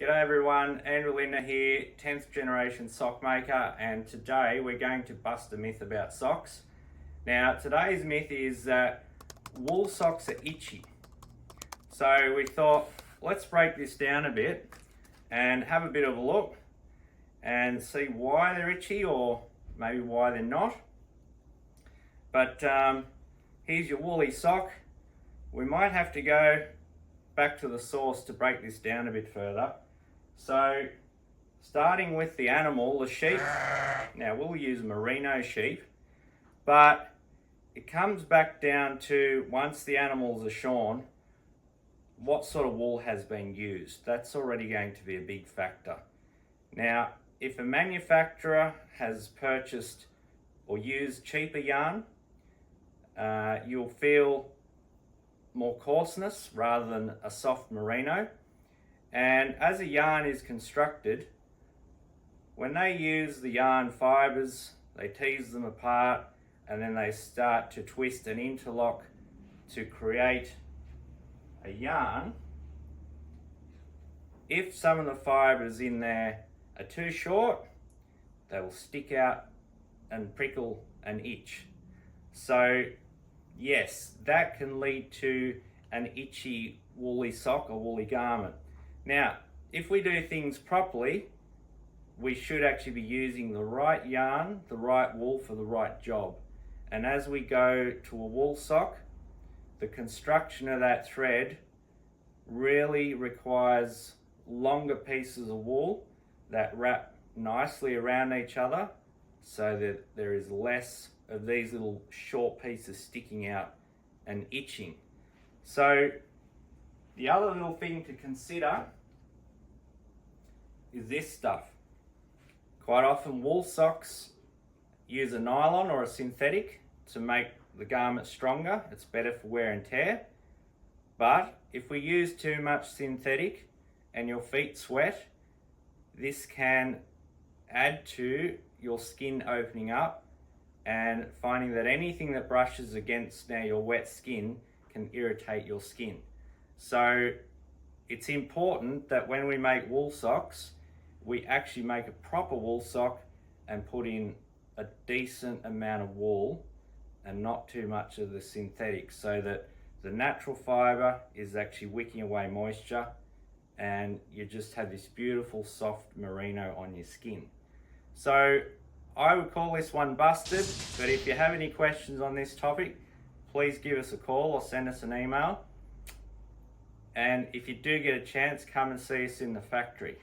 G'day everyone, Andrew Lindner here, 10th generation sock maker, and today we're going to bust a myth about socks. Now today's myth is that wool socks are itchy. So we thought, let's break this down a bit and have a bit of a look and see why they're itchy or maybe why they're not. But here's your woolly sock. We might have to go back to the source to break this down a bit further. So starting with the animal, the sheep, now we'll use merino sheep, but it comes back down to once the animals are shorn, what sort of wool has been used. That's already going to be a big factor. Now, if a manufacturer has purchased or used cheaper yarn, you'll feel more coarseness rather than a soft merino. And as a yarn is constructed, when they use the yarn fibers, they tease them apart and then they start to twist and interlock to create a yarn. If some of the fibers in there are too short, they will stick out and prickle and itch. So yes, that can lead to an itchy woolly sock or woolly garment. Now, if we do things properly, we should actually be using the right yarn, the right wool for the right job. And as we go to a wool sock, the construction of that thread really requires longer pieces of wool that wrap nicely around each other so that there is less of these little short pieces sticking out and itching. So the other little thing to consider is this stuff. Quite often wool socks use a nylon or a synthetic to make the garment stronger. It's better for wear and tear. But if we use too much synthetic and your feet sweat, this can add to your skin opening up and finding that anything that brushes against now your wet skin can irritate your skin. So it's important that when we make wool socks, we actually make a proper wool sock and put in a decent amount of wool and not too much of the synthetic, so that the natural fiber is actually wicking away moisture and you just have this beautiful soft merino on your skin. So I would call this one busted, but if you have any questions on this topic, please give us a call or send us an email. And if you do get a chance, come and see us in the factory.